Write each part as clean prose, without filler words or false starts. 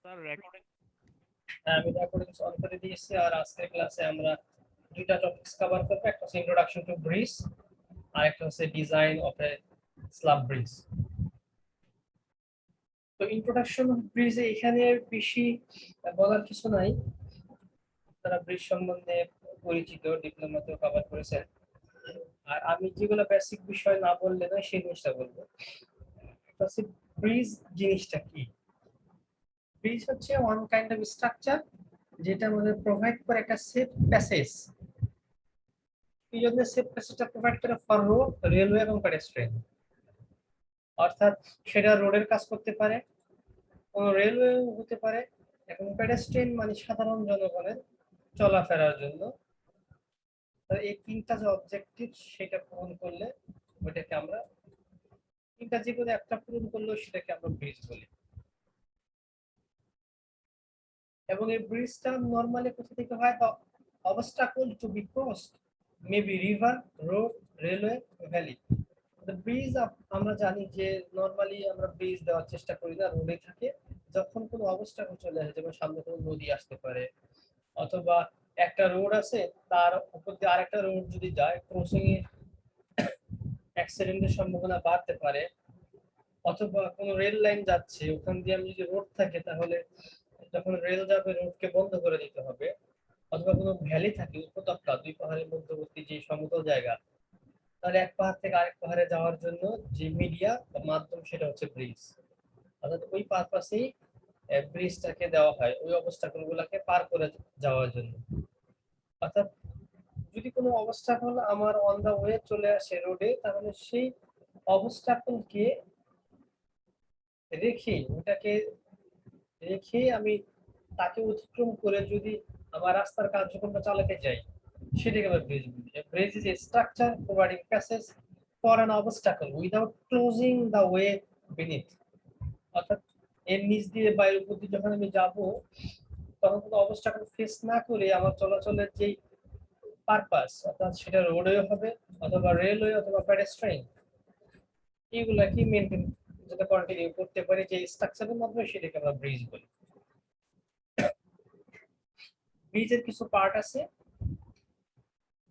Sir recording আমি recordings on করে দিয়েছি। আর আজকের ক্লাসে আমরা দুইটা টপিকস কভার করব। একটা হচ্ছে ইন্ট্রোডাকশন টু ব্রিজ, আর একটা হচ্ছে design of A slab bridge. তো ইন্ট্রোডাকশন অফ ব্রিজে এখানে বেশি বলার কিছু নাই। তারা ব্রিজ সম্বন্ধে পরিচিত, ডিপ্লোমাতেও কভার করেছেন। আর আমি যেগুলো বেসিক বিষয় না বললে নয় সেই জিনিসটা বলবো। ব্রিজ জিনিসটা কি? ব্রিজ হচ্ছে ওয়ান কাইন্ড অফ স্ট্রাকচার যেটা আমাদের প্রোভাইড করে একটা সেফ প্যাসেজ। এই জন্য সেফ প্যাসেজটা প্রোভাইড করে ফর রোড, রেলওয়ে এবং পেডেস্ট্রিয়ান। অর্থাৎ সেটা রোডের কাজ করতে পারে, কোনো রেলওয়ে হতে পারে, এবং পেডেস্ট্রিয়ান মানে সাধারণ জনগণের চলাফেরার জন্য। এই তিনটা যে অবজেক্টিভ সেটা পূরণ করলে ওইটাকে আমরা, তিনটা জীবনে একটা পূরণ করলেও সেটাকে আমরা ব্রিজ বলি। এবং এই ব্রিজটা নরমালি কোথা থেকে হয়? The obstacle to be crossed maybe river, road, railway, valley. Bridge আমরা জানি যে নরমালি আমরা ব্রিজ দেওয়ার চেষ্টা করি না, রোডে থাকে। যখন কোনো অবস্টাকল চলে আসে, যেমন সামনে কোনো নদী আসতে পারে, অথবা একটা রোড আছে তার উপর দিয়ে আরেকটা রোড যদি যায়, ক্রসিং এ অ্যাক্সিডেন্টের সম্ভাবনা বাড়তে পারে। অথবা কোনো রেল লাইন যাচ্ছে, ওখান দিয়ে আমি যদি রোড থাকে তাহলে যখন রেল যাবে রোডকে বন্ধ করে দিতে হবে। অথবা কোনো ভ্যালি থাকে, উপত্যকা, দুই পাহাড়ের মধ্যবর্তী যে সমতল জায়গা, তাহলে এক পাহাড় থেকে আরেক পাহাড়ে যাওয়ার জন্য যে মিডিয়া বা মাধ্যম সেটা হচ্ছে ব্রিজ। অর্থাৎ ওই পারপাসেই ব্রিজটাকে দেওয়া হয়, ওই অবস্টাকল গুলাকে পার করে যাওয়ার জন্য। অর্থাৎ যদি কোনো অবস্টাকল আমার অন দা ওয়ে চলে আসে রোডে, তাহলে সেই অবস্টাকলকে রেখে ওটাকে রেখে আমি তাকে অতিক্রম করে যদি আমার রাস্তার কার্যক্রমটা চালাতে যাই, সেটাকে আমরা ব্রিজ বলি। Bridge is a structure providing passage for an obstacle without closing the way beneath. অর্থাৎ এর নিচ দিয়ে বায়ুর উপর দিয়ে যখন আমি যাব, তখন কোনো অবস্টাকল ফেস না করে আমার চলাচলের যেই পারপাস, অর্থাৎ সেটা রোডওয়ে হবে অথবা রেলওয়ে অথবা প্যাডেস্ট্রিয়ান, এইগুলা কি মেনটেন যেটা কন্টিনিউ করতে পারি যে স্ট্রাকচারের মাধ্যমে, সেটাকে আমরা ব্রিজ বলি। ব্রিজের কিছু পার্ট আছে,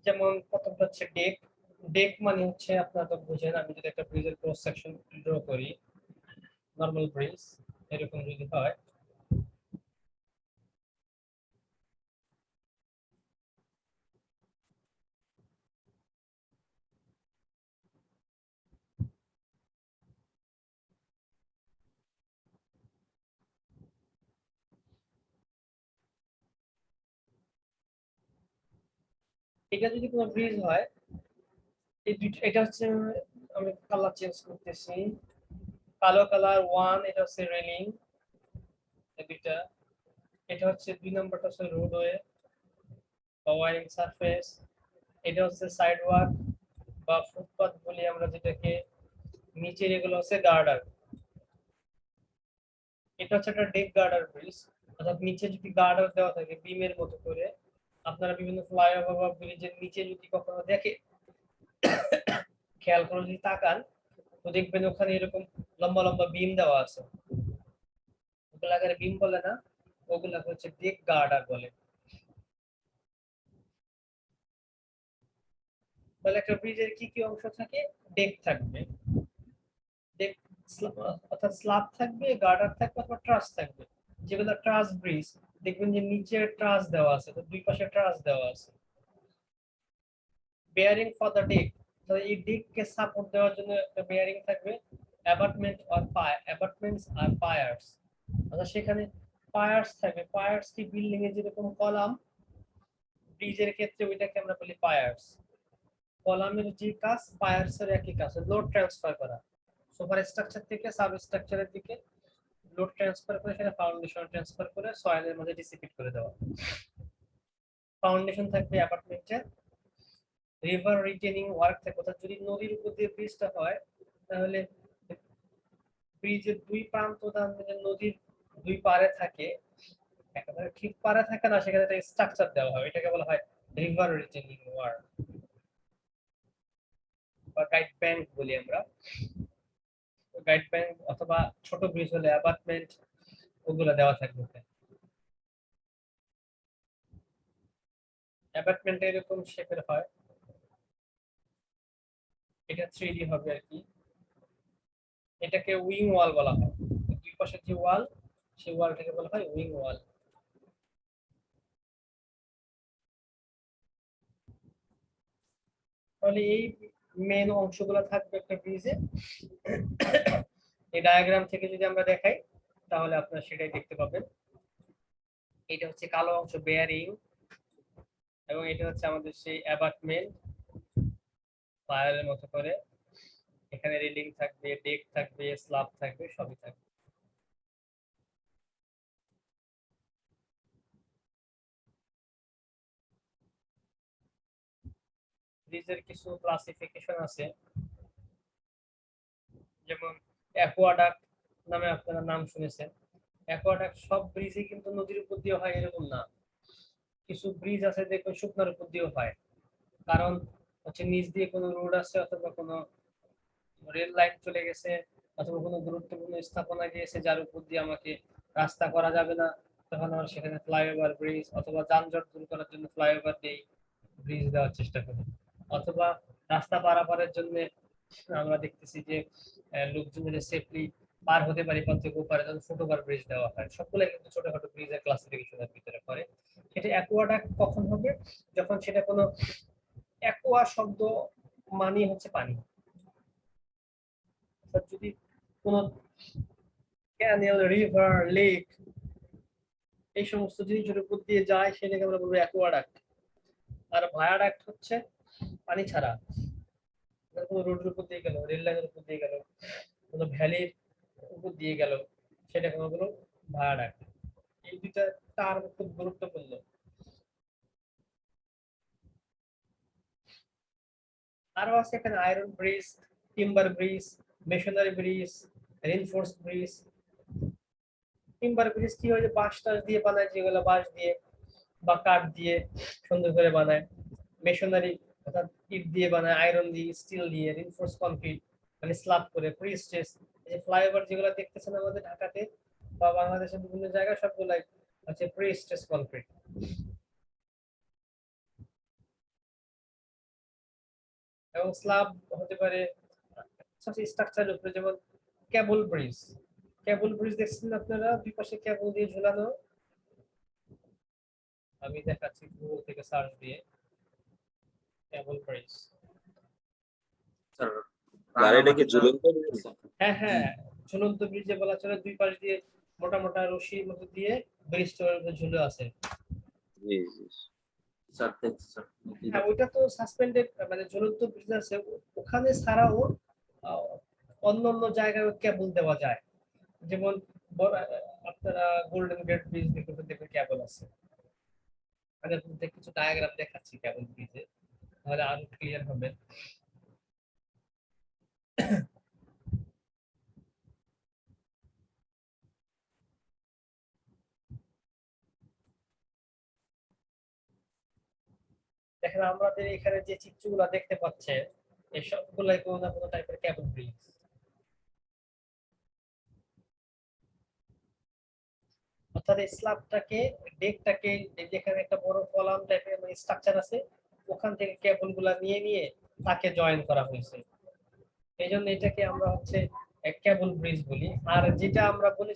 যেমন প্রথমটা হচ্ছে ডেক। ডেক মানে হচ্ছে, আপনারা তো বুঝেন, আমি যদি একটা ব্রিজের ক্রস সেকশন ড্র করি, নরমাল ব্রিজ এরকম যদি হয়, এটা যদি কোনো ব্রিজ হয়, এই দুইটা, এটা হচ্ছে, আমি কালার চেঞ্জ করতেছি, কালো কালার ওয়ান, এটা হচ্ছে রেলিং, এই দুইটা। এটা হচ্ছে দুই নম্বরটা হচ্ছে রোডওয়ে বা ওয়ারিং সারফেস। এটা হচ্ছে সাইড ওয়াক বা ফুটপাথ বলি আমরা যেটাকে। নিচের এগুলো হচ্ছে গার্ডার। এটা হচ্ছে একটা ডেক গার্ডার ব্রিজ। অর্থাৎ নিচে যদি গার্ডার দেওয়া থাকে বিমের মতো করে, আপনারা বিভিন্ন ফ্লাইওভার বা ব্রিজের নিচে যদি কখনো দেখে, খেয়াল করে যদি তাকান, তো দেখবেন ওখানে এরকম লম্বা লম্বা বিম দেওয়া আছে। ওগুলাকে বিম বলে না, ওগুলাকে হচ্ছে ডেক গার্ডার বলে। তাহলে একটা ব্রিজের কি কি অংশ থাকে? ডেক থাকবে, ডেক অর্থাৎ স্ল্যাব থাকবে, গার্ডার থাকবে অথবা ট্রাস থাকবে। যেগুলো ট্রাস ব্রিজ, দেখবেন যে নিচে ট্রাস দেওয়া আছে, তো দুই পাশে ট্রাস দেওয়া আছে। বেয়ারিং ফর দ্য ডেক, তো এই ডেককে সাপোর্ট দেওয়ার জন্য একটা বেয়ারিং থাকবে। অ্যাবাটমেন্ট অর অ্যাবাটমেন্টস আর পায়ার্স, অর্থাৎ সেখানে পায়ার্স থাকবে। পায়ার্স কি বিল্ডিং এর যেরকম কলাম, ব্রিজের ক্ষেত্রে ওইটাকে আমরা বলি পায়ার্স। কলামের যে কাজ, পায়ার্স এর একই কাজ, লোড ট্রান্সফার করা সুপার স্ট্রাকচার থেকে সাব স্ট্রাকচারের দিকে, লোড ট্রান্সফার করে সেটা ফাউন্ডেশন ট্রান্সফার করে সয়েলের মধ্যে ডিসিপিট করে দেওয়া। ফাউন্ডেশন থাকবে অ্যাপার্টমেন্টের। রিভার রিটেনিং ওয়ার্ক থাকবে, অর্থাৎ যদি নদীর উপর দিয়ে ব্রিজটা হয়, তাহলে ব্রিজের দুই প্রান্ত নদীর দুই পারে থাকে, একেবারে ঠিক পারে থাকে না, সেখানে একটা স্ট্রাকচার দেওয়া হয়, এটাকে বলা হয় রিভার রিটেনিং ওয়ার্ক বা গাইড ব্যাংক বলি আমরা। গাইড ব্যাংক অথবা ছোট ব্রিজ হলে অ্যাবাটমেন্ট, ওগুলো দেওয়া থাকবে। অ্যাপার্টমেন্ট এরকম শেপের হয়, এটা 3D হবে আর কি। এটাকে উইং ওয়াল বলা হয়, দুই পাশে যে ওয়াল, সেই ওয়ালটাকে বলা হয় উইং ওয়াল। তাহলে এই মেন অংশগুলো থাকবে একটা ব্রিজে। এই ডায়াগ্রাম থেকে যদি আমরা দেখাই তাহলে আপনারা সেটাই দেখতে পাবেন। এটা হচ্ছে কালো অংশ বেয়ারিং, এবং এটা হচ্ছে আমাদের সেই অ্যাবাটমেন্ট ফায়ারের মতো করে। এখানে রেলিং থাকবে, ডেক থাকবে, স্ল্যাব থাকবে, সবই থাকবে। ব্রিজের কিছু ক্লাসিফিকেশন আছে, যেমন অ্যাকোয়াডাক্ট নামে আপনারা নাম শুনেছেন। অ্যাকোয়াডাক্ট সব ব্রিজই কিন্তু নদীর উপর দিয়ে হয় এরকম না, কিছু ব্রিজ আছে দেখবেন শুকনার উপর দিয়েও হয়। কারণ হচ্ছে নিচ দিয়ে কোনো রোড আছে, অথবা কোনো রেল লাইন চলে গেছে, অথবা কোনো গুরুত্বপূর্ণ স্থাপনা গিয়েছে যার উপর দিয়ে আমাকে রাস্তা করা যাবে না, তখন আমরা সেখানে ফ্লাইওভার ব্রিজ অথবা যানজট দূর করার জন্য ফ্লাইওভার দিয়ে ব্রিজ দেওয়ার চেষ্টা করি। অথবা রাস্তা পারাপারের জন্য আমরা দেখতেছি যে লোকজন যদি সেফলি পার হতে পারে পথ থেকে ওপারে, তখন ফুটওভার ব্রিজ দেওয়া হয়। সবগুলো কিন্তু ছোটখাটো ব্রিজের ক্লাসিফিকেশনের ভিতরে পড়ে। সেটা অ্যাকোয়াডাক্ট কখন হবে, যখন সেটা কোনো অ্যাকোয়া শব্দ মানে হচ্ছে পানি, যদি কোন ক্যানেল, রিভার, লেক এই সমস্ত জিনিসের উপর দিয়ে যায় সেটাকে আমরা বলবো অ্যাকোয়াডাক্ট। আর ভায়াডাক্ট হচ্ছে পানি ছাড়া, কোনো রোডের উপর দিয়ে গেল, রেল লাইনের উপর দিয়ে গেল, কোনো ভ্যালির উপর দিয়ে গেল, সেটাকে আমরা বলবো ভায়াডাক্ট। এই দুইটা টার্ম খুব গুরুত্বপূর্ণ। আরো আছে এখানে iron bridge, timber bridge, masonry bridge, reinforced bridge. Timber bridge কি হয়, যে বাঁশ টাশ দিয়ে বানায়, যেগুলো বাঁশ দিয়ে বা কাঠ দিয়ে সুন্দর করে বানায়। মেশনারি অর্থাৎ ইট দিয়ে বানায়, আয়রন দিয়ে, স্টিল দিয়ে, রিনফোর্স কনক্রিট মানে স্ল্যাব করে, প্রি স্ট্রেস। এই যে ফ্লাইওভার যেগুলো দেখতেছেন আমাদের ঢাকাতে বা বাংলাদেশের বিভিন্ন জায়গায়, সবগুলাই হচ্ছে প্রি স্ট্রেস কনক্রিট। এবং স্ল্যাব হতে পারে স্ট্রাকচারের উপরে, যেমন কেবল ব্রিজ। কেবল ব্রিজ দেখছেন আপনারা, দুই পাশে কেবল দিয়ে ঝুলানো। আমি দেখাচ্ছি গুগল থেকে সার্চ দিয়ে, কেবল ব্রিজ। স্যার গাড়িটা কি ঝুলন্ত? হ্যাঁ হ্যাঁ, ঝুলন্ত ব্রিজে বলা চলে, দুই পাশ দিয়ে মোটা মোটা রশির মতো দিয়ে ব্রিজটার উপরে ঝুলে আছে। জি জি স্যার, দেখছি স্যার। হ্যাঁ, ওইটা তো সাসপেন্ডেড মানে ঝুলন্ত ব্রিজ আছে, ওখানে ছাড়াও আহ, অন্য অন্য জায়গায় কেবল দেওয়া যায়। যেমন আপনারা গোল্ডেন গেট ব্রিজ দেখতে দেখবেন কেবল আছে। আমি আপনাদের কিছু ডায়াগ্রাম দেখাচ্ছি কেবল ব্রিজে, তাহলে আরো ক্লিয়ার হবে। দেখেন আমাদের এখানে যে চিত্রগুলো দেখতে পাচ্ছেন, এই সবগুলাই কোনো না কোনো টাইপের কেবল ব্রিজ। অর্থাৎ এই স্ল্যাবটাকে, ডেকটাকে, যেখানে একটা বড় কলাম টাইপের মানে স্ট্রাকচার আছে, ওখান থেকে কেবল গুলা নিয়ে নিয়ে তাকে জয়েন করা হয়েছে। এই জন্য এটাকে আমরা হচ্ছে কেবল ব্রিজ বলি। আর যেটা আমরা বলি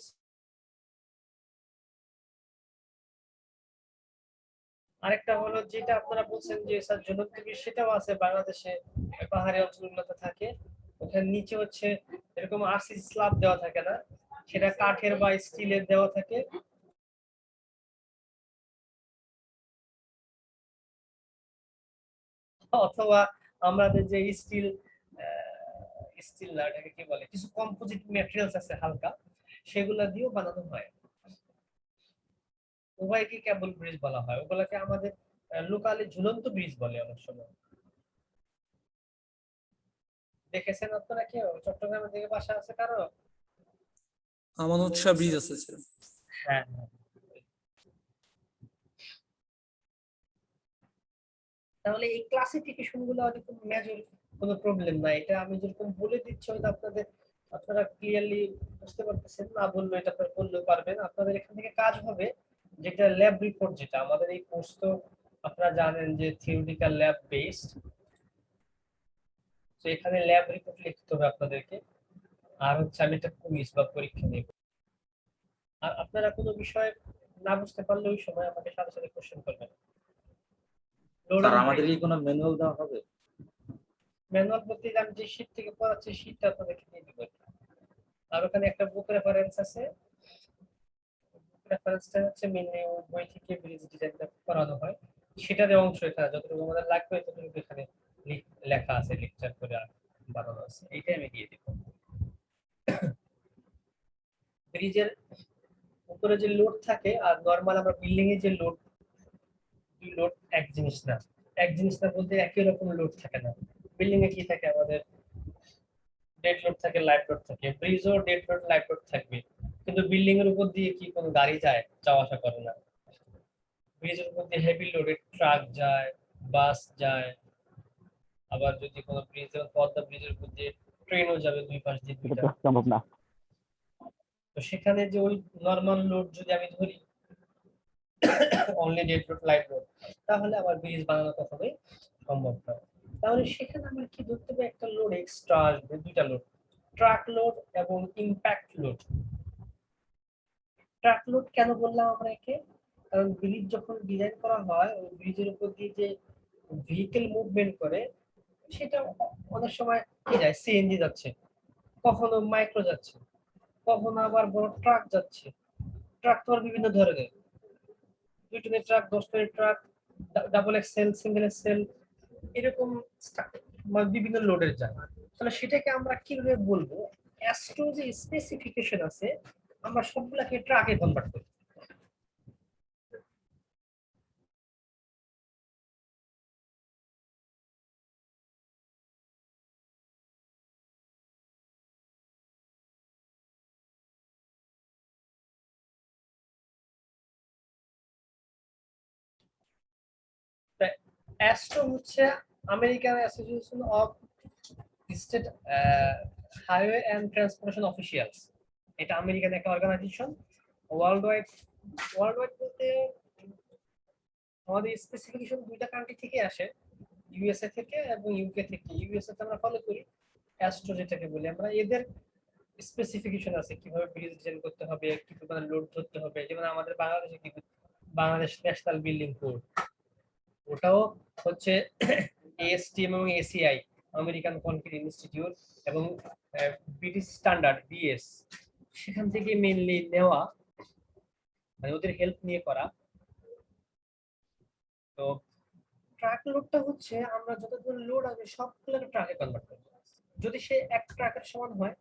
আরেকটা হলো, যেটা আপনারা বলছেন যে স্যার ঝুলন্ত ব্রিজ, সেটাও আছে বাংলাদেশে, পাহাড়ি অঞ্চলগুলোতে থাকে। ওখানে নিচে হচ্ছে এরকম আরসিসি স্ল্যাব দেওয়া থাকে না, সেটা কাঠের বা স্টিলের দেওয়া থাকে। অথবা আমাদের যে স্টিল, স্টিল না, এটাকে কি বলে, কিছু কম্পোজিট ম্যাটেরিয়ালস আছে হালকা, সেগুলা দিয়েও বানানো হয়। উভয়কে কেবল ব্রিজ বলা হয়, ওগুলাকে আমাদের লোকালি ঝুলন্ত ব্রিজ বলে অনেক সময়। দেখেছেন আপনারা কেউ চট্টগ্রামের দিকে বাসা আছে কারো? আমানত শাহ ব্রিজ আছে স্যার। হ্যাঁ হ্যাঁ। তাহলে এই ক্লাসিফিকেশন গুলো কোনো মেজর কোনো প্রবলেম নাই, এটা আমি যেরকম বলে দিচ্ছি হয়তো আপনাদের আপনারা ক্লিয়ারলি বুঝতে পারতেছেন, না বললে এটা আপনারা বললেও পারবেন। আপনাদের এখান থেকে কাজ হবে যেটা ল্যাব রিপোর্ট, যেটা আমাদের এই কোর্স তো আপনারা জানেন যে থিওরিটিক্যাল ল্যাব বেসড, তো এখানে ল্যাব রিপোর্ট লিখতে হবে আপনাদেরকে। আর হচ্ছে আমি একটা কুইজ বা পরীক্ষা নেব। আর আপনারা কোনো বিষয় না বুঝতে পারলে ওই সময় আমাকে সাথে সাথে কোশ্চেন করবেন। স্যার আমাদের কি কোনো ম্যানুয়াল দেওয়া হবে? ম্যানুয়াল বলতে আমি যে শীট থেকে পড়াচ্ছি শীটটা আপনাদেরকে দিয়ে দিব। আর ওখানে একটা বুক রেফারেন্স আছে, রেফারেন্সটা হচ্ছে মেনলি ওই বই থেকে ব্রিজ ডিজাইনটা করানো হয়, সেটার অংশ এখানে যতটুকু আমাদের লাগবে ততটুকু এখানে লেখা আছে, লেকচার করে বানানো আছে, এইটাই আমি দিয়ে দিব। ব্রিজের উপরে যে লোড থাকে আর নরমাল আমরা বিল্ডিং এ যে লোড, দুই লোড এক জিনিস না। এক জিনিস না বলতে একই রকম লোড থাকে না। বিল্ডিং এ কি থাকে, আমাদের ডেড লোড থাকে, লাইভ লোড থাকে। ব্রিজও ডেড লোড লাইভ লোড থাকবে, কিন্তু বিল্ডিং এর উপর দিয়ে কি কোনো গাড়ি যায়? যাওয়া আসা করে না। ব্রিজের উপর দিয়ে হেভি লোডেড ট্রাক যায়, বাস যায়, আবার যদি কোনো ব্রিজ, যেমন পদ্মা ব্রিজের উপর দিয়ে ট্রেনও যাবে, দুই পাশ দিয়ে দুইটা। সম্ভব না। তো সেখানে যে ওই নরমাল লোড যদি আমি ধরি only dead load live load, তাহলে আবার ব্রিজ বানানো কখনোই সম্ভব না। তাহলে সেখানে আমার কি ধরতে হবে, একটা লোড এক্সট্রা আসবে, দুইটা লোড, ট্রাক লোড এবং ইম্প্যাক্ট লোড। ট্রাক লোড কেন বললাম আমরা একে, কারণ ব্রিজ যখন ডিজাইন করা হয় ওই ব্রিজের উপর দিয়ে যে ভেহিকেল মুভমেন্ট করে, সেটা অনেক সময় কি যায়, সিএনজি যাচ্ছে, কখনো মাইক্রো যাচ্ছে, কখনো আবার বড় ট্রাক যাচ্ছে। ট্রাক তো বিভিন্ন ধরনের, 2 টনের ট্রাক, 10 টনের truck, double XL, single Excel, এরকম মানে বিভিন্ন লোডের যায়। তাহলে সেটাকে আমরা কিভাবে বলবো, অ্যাস্ট্রো যে স্পেসিফিকেশন আছে আমরা সবগুলাকে ট্রাকে কনভার্ট করি। অ্যাস্ট্রো হচ্ছে American Association of State Highway and Transportation Officials. এটা আমেরিকান একটা organisation. World wide, world wide বলতে আমাদের স্পেসিফিকেশন দুইটা কান্ট্রি থেকে আসে, ইউএসএ থেকে এবং ইউকে থেকে। ইউএসএ তে আমরা ফলো করি অ্যাস্ট্রো, যেটাকে বলি আমরা। এদের স্পেসিফিকেশন আছে কিভাবে ব্রিজ ডিজাইন করতে হবে, কি পরিমাণ লোড ধরতে হবে। যেমন আমাদের বাংলাদেশে কি, বাংলাদেশ ন্যাশনাল বিল্ডিং কোড, ওটাও হচ্ছে এএসটিএম এবং এসিআই, আমেরিকান কনক্রিট ইনস্টিটিউট, এবং ব্রিটিশ স্ট্যান্ডার্ড বিএস, সেখান থেকে মেইনলি নেওয়া, মানে ওদের হেল্প নিয়ে করা। তো ট্রাক লোডটা হচ্ছে আমরা যতগুলো লোড আছে সবগুলোকে ট্রাকে কনভার্ট করব। যদি সে এক ট্রাকের সমান হয়,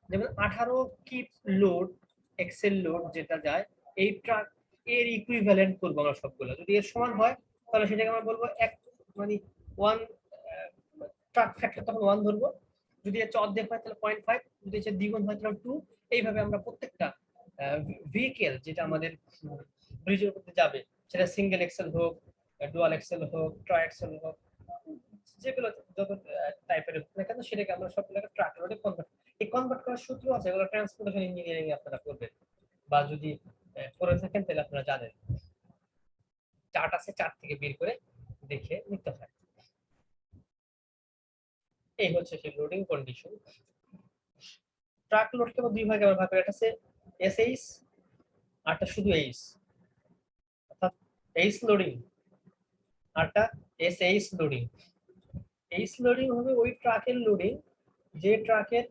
যেমন 18 কিপ লোড, এক্সেল লোড যেটা যায়, এই ট্রাক এর ইকুইভ্যালেন্ট করবো আমরা সবগুলো। যদি এর সমান হয় তাহলে সেটাকে আমরা বলবো এক, মানে 1 ট্রাক ফ্যাক্টর, তখন 1 ধরবো। যদি এর অর্ধেক হয় তাহলে 0.5, যদি এর দ্বিগুণ হয় তাহলে 2। এইভাবে আমরা প্রত্যেকটা ভেহিকেল যেটা আমাদের ব্রিজের উপর দিয়ে যাবে, সেটা সিঙ্গেল এক্সেল হোক, ডুয়াল এক্সেল হোক, ট্রাই এক্সেল হোক, যেগুলো যত টাইপের হোক না কেন, সেটাকে আমরা সবগুলোকে ট্রাক লোডে কনভার্ট। এই কনভার্ট করার সূত্র আছে, এগুলো ট্রান্সপোর্টেশন ইঞ্জিনিয়ারিং আপনারা করবেন, বা যদি করে থাকেন তাহলে আপনারা জানেন, চার্ট আছে, চার্ট থেকে বের করে দেখে নিতে হয়। এই হচ্ছে সেই লোডিং কন্ডিশন। ট্রাক লোডকে আমরা দুই ভাগে ভাগ করি, একটা হচ্ছে এসএইচ, আরটা শুধু এইচ, অর্থাৎ এইচ লোডিং, আরটা এসএইচ লোডিং। এইচ লোডিং হবে ওই ট্রাকের লোডিং যে ট্রাকের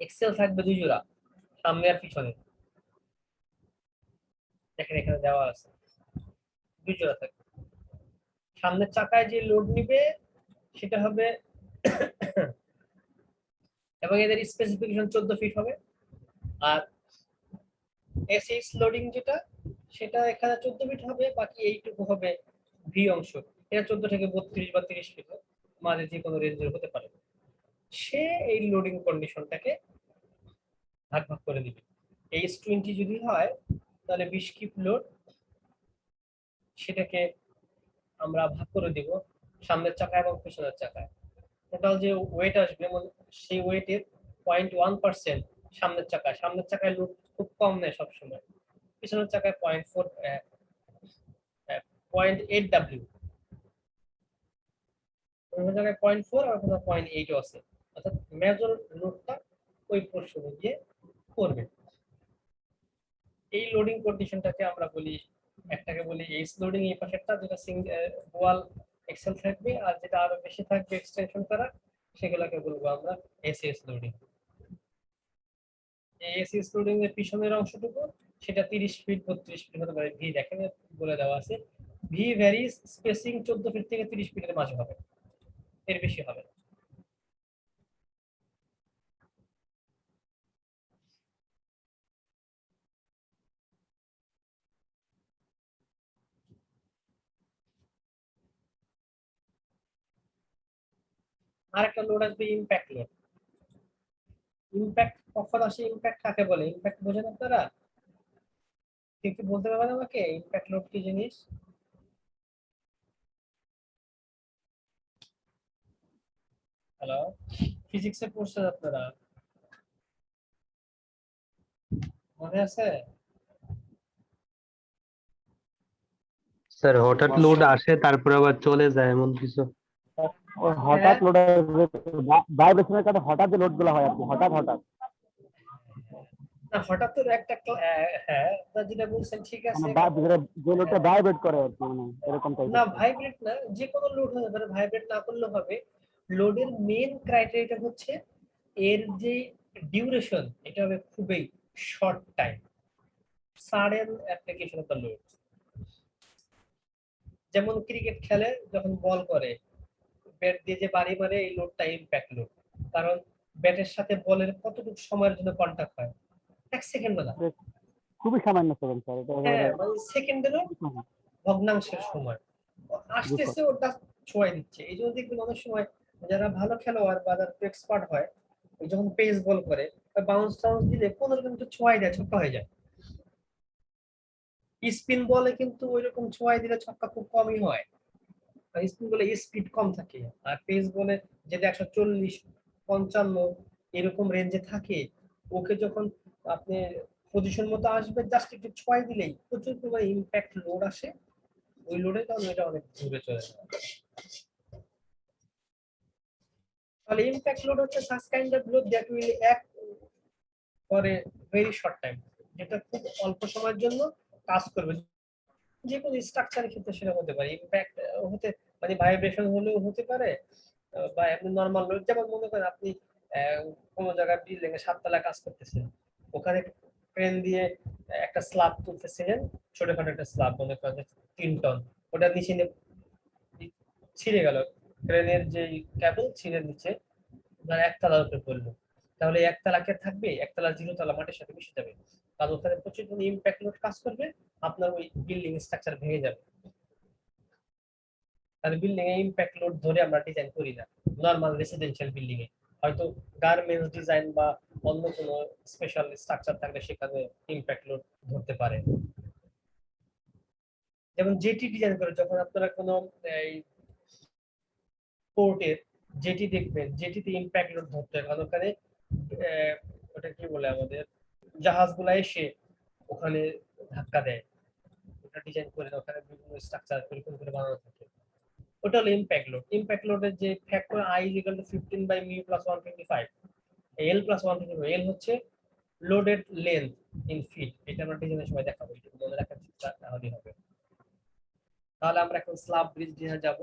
এক্সেল থাকবে 2 জোড়া, সামনে আর পিছনে। দেখেন এখানে দেওয়া আছে 2 জোড়া থাকবে। সামনের চাকায় যে লোড নিবে সেটা হবে এবং এদের স্পেসিফিকেশন 14 ফিট হবে। আর এসএইচ লোডিং যেটা, সেটা এখানে 14 ফিট হবে, বাকি এইটুকু হবে ভি অংশ। এটা 14 থেকে 32 বা 30 ফিট, মাঝে যে কোনো রেঞ্জের হতে পারে। সে এই লোডিং কন্ডিশনটাকে ভাগ ভাগ করে দিবে। H20 যদি হয় তাহলে 20 কিপ লোড, সেটাকে আমরা ভাগ করে দিব সামনের চাকা এবং পেছনের চাকায়। টোটাল যে ওয়েট আসবে মানে সেই ওয়েটের 0.1% সামনের চাকায় লোড খুব কম নেয় সবসময়, পিছনের চাকায় 0.8 অন্য জায়গায় 0.4 আর কোনো 0.8 আছে, অর্থাৎ মেজর লোডটা ওই পোর্শনে গিয়ে করবে। এই লোডিং কন্ডিশনটাকে আমরা বলি, একটাকে বলি এইচ লোডিং, এই পাশেরটা যেটা ডুয়াল এক্সেল থাকবে, আর যেটা আরো বেশি থাকবে এক্সটেনশন করা সেগুলোকে বলবো আমরা এসএস লোডিং। এই এসএস লোডিং এর পিছনের অংশটুকু সেটা 30 ফিট 32 ফিট হতে পারে, ভি দেখেন বলে দেওয়া আছে, ভি ভ্যারিজ স্পেসিং 14 ফিট থেকে 30 ফিটের মাঝে হবে, এর বেশি হবে না। আর একটা লোড আসবে ইমপ্যাক্ট লোড। ইমপ্যাক্ট কখন আসে, ইমপ্যাক্ট কাকে বলে, ইমপ্যাক্ট বোঝেন আপনারা? কেউ কি বলতে পারবেন আমাকে ইমপ্যাক্ট লোড কি জিনিস? হ্যালো, ফিজিক্সে পড়ছেন আপনারা, মনে আছে? স্যার হঠাৎ লোড আসে তারপর আবার চলে যায় এমন কিছু। ওই হঠাৎ লোড ভাইব্রেশনের কারণে হঠাৎ যে লোড গুলো হয় আর কি, হঠাৎ হঠাৎ না হঠাৎ তো একটা হ্যাঁ আপনারা যেটা বলছেন ঠিক আছে, যে লোডটা ভাইব্রেট করে আর কি, মানে এরকম না টাইপের। ভাইব্রেট না, যে কোনো লোড হতে পারে, ভাইব্রেট না করলেও হবে। লোডের মেন ক্রাইটেরিয়াটা হচ্ছে এর যে ডিউরেশন, এটা হবে খুবই short time, sudden application of the load. যেমন ক্রিকেট খেলে যখন বল করে, ব্যাট দিয়ে যে বাড়ি মারে, এই লোডটা ইমপ্যাক্ট লোড, কারণ ব্যাটের সাথে বলের কতটুকু সময়ের জন্য কন্টাক্ট হয়, 1 সেকেন্ড না, খুবই সামান্য সেকেন্ড স্যার, এটা হ্যাঁ মানে সেকেন্ডেরও ভগ্নাংশের সময় আসতেছে, ওটা ছোঁয়াই দিচ্ছে। এই জন্য দেখবেন অনেক সময় যারা ভালো খেলোয়াড় বা যারা এক্সপার্ট হয়, ওই যখন পেস বল করে বাউন্স টাউন্স দিলে 15 কিন্তু ছোঁয়াই দেয়, ছক্কা হয়ে যায়। স্পিন বলে কিন্তু ওই রকম ছোঁয়াই দিলে ছক্কা খুব কমই হয়, স্পিন বলে স্পিড কম থাকে, আর পেস বলে যেটা 140 55 এরকম রেঞ্জে থাকে, ওকে যখন আপনি পজিশন মতো আসবে জাস্ট একটু ছোঁয়াই দিলেই প্রচুর পরিমাণে ইমপ্যাক্ট লোড আসে, ওই লোডের কারণে এটা অনেক দূরে চলে যায়। তাহলে ইমপ্যাক্ট লোড হচ্ছে such kind of load that will act for a very short time, যেটা খুব অল্প সময়ের জন্য কাজ করবে। যে কোনো স্ট্রাকচারের ক্ষেত্রে সেটা হতে পারে, ইমপ্যাক্ট হতে মানে ভাইব্রেশন হলেও হতে পারে, বা এমনি নরমাল লোড। যেমন মনে করেন আপনি কোনো জায়গায় বিল্ডিং এ 7 তলায় কাজ করতেছেন, ওখানে ক্রেন দিয়ে একটা স্ল্যাব তুলতেছিলেন, ছোটখাটো একটা স্ল্যাব মনে করেন 3 টন, ওটা নিচে ছিঁড়ে গেল, ক্রেনের যে কেবল ছিঁড়ে নিচে ধর একতলার উপরে পড়লো, তাহলে একতলা কে থাকবে, একতলা 0 তলা মাটির সাথে মিশে যাবে, কারণ ওখানে প্রচুর ইমপ্যাক্ট লোড কাজ করবে, আপনার ওই বিল্ডিং স্ট্রাকচার ভেঙে যাবে। তাহলে বিল্ডিং এ ইমপ্যাক্ট লোড ধরে আমরা ডিজাইন করি না, নরমাল রেসিডেন্সিয়াল বিল্ডিং এ হয়তো গার্মেন্টস ডিজাইন বা অন্য কোনো স্পেশাল স্ট্রাকচার থাকলে সেখানে ইমপ্যাক্ট লোড ধরতে পারে। যেমন জেটি ডিজাইন করে, যখন আপনারা কোনো এই পোর্টের জেটি দেখবেন, জেটিতে ইমপ্যাক্ট লোড ধরতে হয়, কারণ ওখানে ওটা কি বলে আমাদের জাহাজগুলা এসে ওখানে ধাক্কা দেয়, ওটা ডিজাইন করে ওখানে বিভিন্ন স্ট্রাকচার পরিকল্পনা করে বানানো থাকে, ওটা হলো ইমপ্যাক্ট লোড। ইমপ্যাক্ট লোডের যে factor I = 15 by mu plus 125, L plus 125, L হচ্ছে লোডেড লেন্থ ইন ফিট, এটা আমরা ডিজাইনের সময় দেখাবো, এটা মনে রাখার চেষ্টা তাহলেই হবে। তাহলে আমরা এখন স্ল্যাব ব্রিজ ডিজাইন যাব।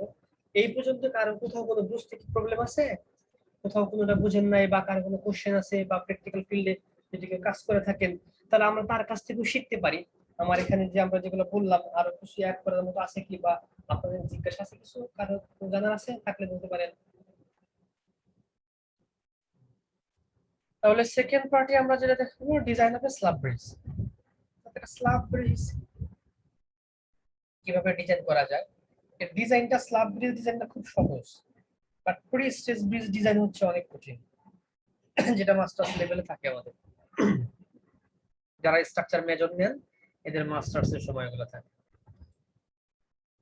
এই পর্যন্ত কারো কোথাও কোনো বুঝতে কি প্রবলেম আছে, কোথাও কোনোটা বুঝেন নাই, বা কারো কোনো কোশ্চেন আছে, বা প্র্যাকটিক্যাল ফিল্ডে যদি কেউ কাজ করে থাকেন, তাহলে আমরা তার কাছ থেকেও শিখতে পারি। আমার এখানে যে আমরা যেগুলো বললাম আরো কিছু অ্যাড করার মতো আছে কি, বা আপনাদের জিজ্ঞাসা আছে কিছু, কারো জানার আছে থাকলে বলতে পারেন। তাহলে সেকেন্ড পার্টে আমরা যেটা দেখাবো ডিজাইন অফ স্ল্যাব ব্রিজ। একটা স্ল্যাব ব্রিজ কিভাবে ডিজাইন করা যায়, এর ডিজাইনটা স্ল্যাব ব্রিজ ডিজাইনটা খুব সহজ, but pre stage bridge design হচ্ছে অনেক কঠিন, যেটা মাস্টার্স লেভেলে থাকে আমাদের। যারা স্ট্রাকচার মেজর নেন এদের মাস্টার্স এর সময়গুলো থাকে।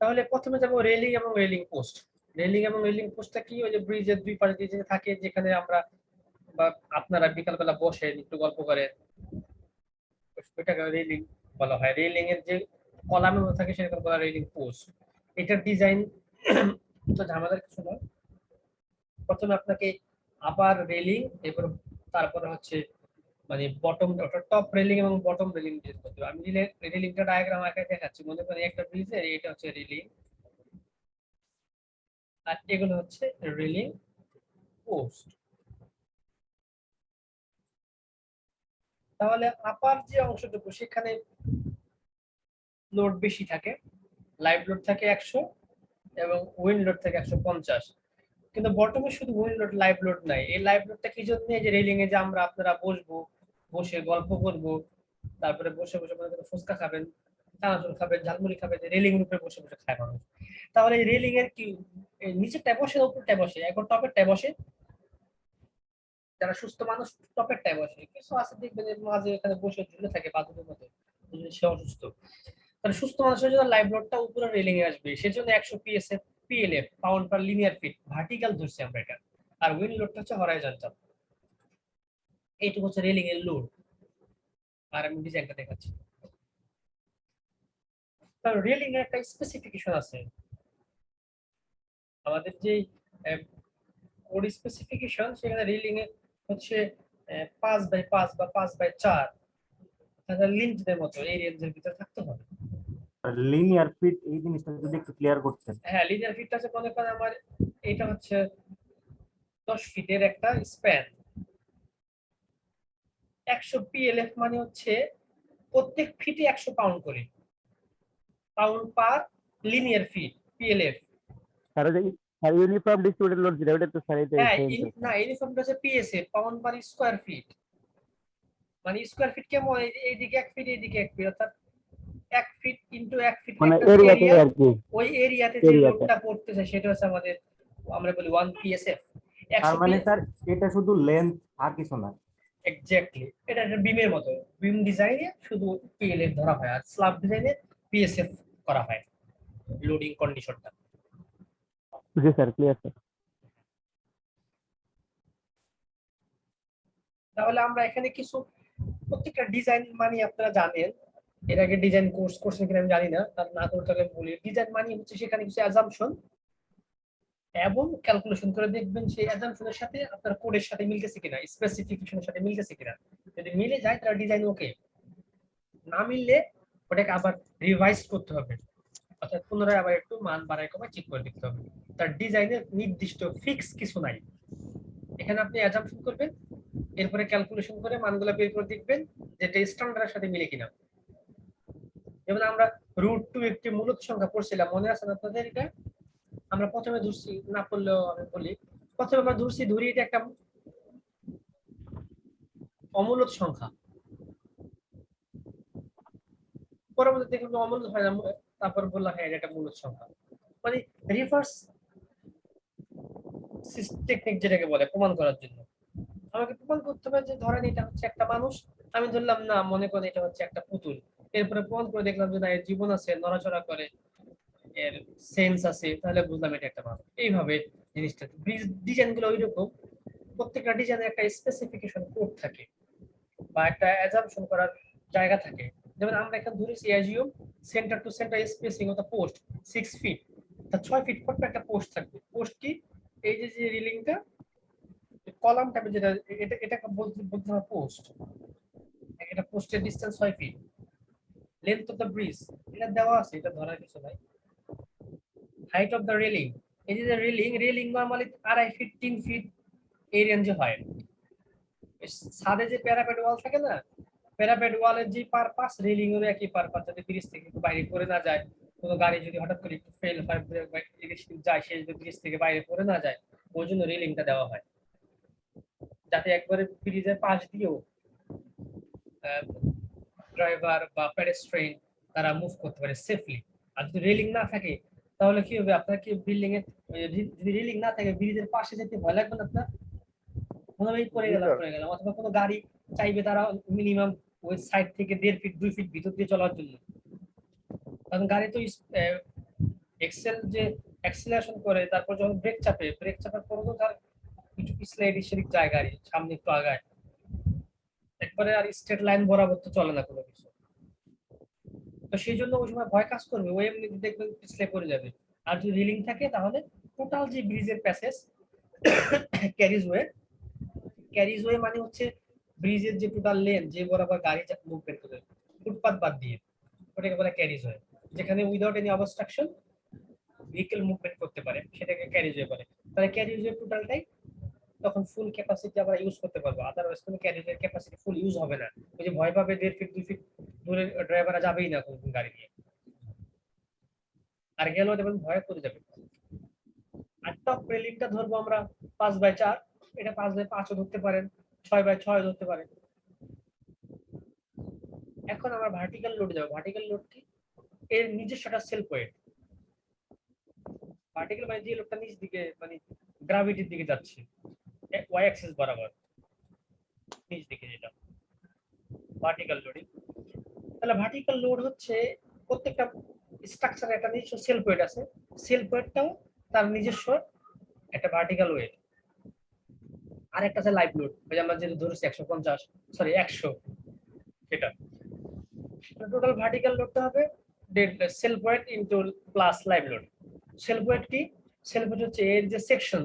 তাহলে প্রথমে যাব রেলিং এবং রেলিং পোস্ট। রেলিং এবং রেলিং পোস্টটা কি, ওই যে ব্রিজের দুই পাশে দিয়ে যে থাকে, যেখানে আমরা বা আপনারা বিকালবেলা বসে একটু গল্প করেন, ওইটাকে রেলিং বলা হয়। রেলিং এর যে কলামের মতো থাকে সেটাকে বলা হয় রেলিং পোস্ট। এটার ডিজাইন তো ঝামেলার কিছু নয়। প্রথমে আপনাকে আপার রেলিং, এরপর তারপরে হচ্ছে মানে বটম, টপ রেলিং এবং বটম রেলিং ডিজাইন করতে হবে। আমি রেলিংটা ডায়াগ্রাম আকারে দেখাচ্ছি। মনে করেন একটা ব্রিজের এটা হচ্ছে রেলিং, আর এগুলো হচ্ছে রেলিং পোস্ট। তাহলে আপার যে অংশটুকু সেখানে লোড বেশি থাকে, লাইভ লোড থাকে 100 এবং উইন্ড লোড থাকে 150। কিন্তু বটমে শুধু উইন্ড লোড, লাইভ লোড নাই। এই লাইভ লোডটা কি জন্য? যে রেলিং এ যে আমরা আপনারা বসবো, বসে গল্প করব, তারপরে বসে বসে মনে করেন ফুচকা খাবেন, চানাচুর খাবেন, ঝালমুড়ি খাবেন, রেলিং এর উপরে বসে বসে খায় মানুষ। তাহলে এই রেলিং এর কি নিচেরটায় বসে না উপরটায় বসে? এখন টপেরটায় বসে। যারা সুস্থ মানুষ টপেরটায় বসে, কিছু আছে দেখবেন এর মাঝে এখানে বসে ঝুলে থাকে বাদুড়ের মতো, সে অসুস্থ। তাহলে সুস্থ মানুষের জন্য লাইভ লোডটা উপরে রেলিং এ আসবে, সেজন্য 100 PSF PLF pound per linear feet vertical ধরছি আমরা এটা। আর উইন্ড লোডটা হচ্ছে হরাইজন্টাল। এইটুকু হচ্ছে রেলিং এর লোড। আর আমি ডিজাইনটা দেখাচ্ছি। কারণ রেলিং এর একটা স্পেসিফিকেশন আছে, আমাদের যে কোড স্পেসিফিকেশন, সেখানে রেলিং এ হচ্ছে 5x5 বা 5x4 লিঞ্চের মতো এই রেঞ্জের ভিতরে থাকতে হবে। লিনিয়ার ফিট এই জিনিসটা যদি একটু ক্লিয়ার করতেন। হ্যাঁ, লিনিয়ার ফিটটা আছে, মনে করেন আমার এটা হচ্ছে 10 ফিটের একটা স্প্যান। 100 পিএলএফ মানে হচ্ছে প্রত্যেক ফিটে 100 পাউন্ড করে, pound per linear feet PLF. Sir যে ইউনিফর্ম ডিস্ট্রিবিউটেড লোড যেটা, ওটা তো স্যার এটা হ্যাঁ, সেম না ইউনিফর্মটা হচ্ছে PSF pound per square feet. মানে স্কয়ার ফিট কেমন? এইদিকে 1 ফিট, এইদিকে 1 ফিট, অর্থাৎ 1 ফিট ইনটু 1 ফিট মানে একটা এরিয়াতে এরিয়া। আর কি। ওই এরিয়াতে যে এরিয়াতে লোডটা পড়তেছে সেটা হচ্ছে আমাদের, আমরা বলি 1 পিএসএফ। তার 100 মানে স্যার এটা শুধু লেন্থ আর কিছু না। এক্স্যাক্টলি, এটা একটা বিমের মতো। বিম ডিজাইনে শুধু পিএলএফ ধরা হয়, আর স্ল্যাব ডিজাইনে পিএসএফ করা হয় লোডিং কন্ডিশনটা। জি স্যার, ক্লিয়ার স্যার। তাহলে আমরা এখানে কিছু প্রত্যেকটা ডিজাইন মানে আপনারা জানেন, এর আগে ডিজাইন কোর্স করছেন কিনা আমি জানি না, তার না করে তাহলে বলি। ডিজাইন মানে হচ্ছে সেখানে কিছু অ্যাজাম্পশন এবং ক্যালকুলেশন করে দেখবেন সেই অ্যাজাম্পশনের সাথে আপনার কোডের সাথে মিলতেছে কিনা, স্পেসিফিকেশনের সাথে মিলতেছে কিনা। যদি মিলে যায় তাহলে ডিজাইন ওকে, না মিললে ওটাকে আবার রিভাইজ করতে হবে, অর্থাৎ পুনরায় আবার একটু মান বাড়ায় কমায় চেক করে দেখতে হবে। তার ডিজাইনের নির্দিষ্ট ফিক্স কিছু নাই। এখানে আপনি অ্যাজাম্পশন করবেন, এরপরে ক্যালকুলেশন করে মানগুলো বের করে দেখবেন যেটা স্ট্যান্ডার্ডের সাথে মিলে কিনা। যেমন আমরা √2 একটি মূলদ সংখ্যা পড়ছিলাম, মনে আছে না আপনাদের? এটা আমরা প্রথমে ধরছি, না পড়লেও আমি বলি, প্রথমে আমরা ধরি এটা একটা অমূলদ সংখ্যা, পরবর্তীতে দেখলাম অমূলদ হয় না, তারপর বললাম হ্যাঁ এটা একটা মূলদ সংখ্যা। মানে রিভার্স টেকনিক যেটাকে বলে প্রমাণ করার জন্য। আমাকে প্রমাণ করতে হবে যে ধরেন এটা হচ্ছে একটা মানুষ, আমি ধরলাম না, মনে করেন এটা হচ্ছে একটা পুতুল। এরপরে প্রমাণ করে দেখলাম যে না, এর জীবন আছে, নড়াচড়া করে, এর সেন্স আছে, তাহলে বুঝলাম এটা একটা মানুষ। এইভাবে জিনিসটা ডিজাইন গুলো ওইরকম, প্রত্যেকটা ডিজাইনের একটা স্পেসিফিকেশন কোড থাকে বা একটা অ্যাজাম্পশন করার জায়গা থাকে। যেমন আমরা এখানে ধরেছি assume centre to centre spacing of the post 6 feet, তা 6 ফিট পর একটা পোস্ট থাকবে। পোস্ট কি? এই যে যে রিলিংটা কলাম টাইপের, যেটা এটাকে বলতে হয় পোস্ট। এটা পোস্টের distance 6 feet. Length of the bridge এটা দেওয়া আছে, এটা ধরার কিছু নাই। হাইট অফ দ্য রেলিং, এই যে রেলিং নরমালি 2.5 ফিট 3 ফিট এই রেঞ্জে হয়। ছাদে যে প্যারাপেট ওয়াল থাকে না, প্যারাপেট ওয়ালের যে পারপাস রেলিং এর একই পারপাস, যাতে ব্রিজ থেকে বাইরে পড়ে না যায়। কোনো গাড়ি যদি হঠাৎ করে একটু ফেল হয় যায়, সে যদি ব্রিজ থেকে বাইরে পড়ে না যায়, ওই জন্য রেলিংটা দেওয়া হয়, যাতে একবারে ব্রিজের পাশ দিয়েও ড্রাইভার বা পেডেস্ট্রিয়ান তারা মুভ করতে পারে সেফলি। আর যদি রেলিং না থাকে তাহলে কি হবে? আপনার কি বিল্ডিং এর যদি রেলিং না থাকে ব্রিজের পাশে যেতে ভয় লাগবে না আপনার? মনে হয় পড়ে গেলাম, অথবা কোনো গাড়ি চাইবে তারা মিনিমাম ওই সাইড থেকে 1.5 ফিট 2 ফিট ভিতর দিয়ে চলার জন্য, কারণ গাড়ি তো এক্সেল যে অ্যাক্সিলারেশন করে তারপর যখন ব্রেক চাপার পর তো তার একটু পিছলে এদিক জায়গা সামনে একটু আগায়, একবারে আর স্ট্রেট লাইন বরাবর তো চলে না কোনো কিছু। তো সেই জন্য ওই সময় ভয় কাজ করবে, ওই এমনি দেখবেন পিছলে পড়ে যাবে। আর যদি রিলিং থাকে তাহলে টোটাল যে ব্রিজের প্যাসেজ ক্যারিজওয়ে মানে হচ্ছে ব্রিজের যে টোটাল লেন যে বরাবর গাড়ি মুভমেন্ট করে, ফুটপাথ বাদ দিয়ে, ওটাকে বলে ক্যারিজওয়ে। যেখানে without any obstruction vehicle movement করতে পারে সেটাকে ক্যারিজওয়ে বলে। তাহলে ক্যারিজওয়ে টোটালটাই তখন ফুল ক্যাপাসিটি আমরা ইউজ করতে পারবো, আদারওয়াইজ কোনো ক্যারিজওয়ে ক্যাপাসিটি ফুল ইউজ হবে না। ওই যে ভয় পাবে 1.5 ফিট 2 ফিট দূরে ড্রাইভাররা যাবেই না কোন গাড়ি নিয়ে, আর গেলেও দেখবেন ভয় করে যাবে। আর টপ রেলিংটা ধরবো আমরা 5/4, এটা 5/5 ধরতে পারেন, 6/6 ধরতে পারেন। এখন আমরা ভার্টিক্যাল লোড যাবো। ভার্টিক্যাল লোড কি? এর নিজস্ব একটা সেলফ ওয়েট। ভার্টিক্যাল মানে যে লোডটা নিচ দিকে মানে গ্র্যাভিটির দিকে যাচ্ছে, ওয়াই অ্যাক্সিস বরাবর নিচ দিকে, যেটা ভার্টিক্যাল লোডিং। তাহলে ভার্টিক্যাল লোড হচ্ছে প্রত্যেকটা স্ট্রাকচারে একটা নিজস্ব সেলফ ওয়েট আছে, সেলফ ওয়েটটাও তার নিজস্ব একটা ভার্টিক্যাল ওয়েট। আর একটা আছে লাইভ লোড, ওই যে আমরা যেটা ধরেছি 100 সেটা। টোটাল ভার্টিক্যাল লোডটা হবে self wait into plus live load. Self wait কি? সেলফ ওয়েট হচ্ছে এর যে সেকশন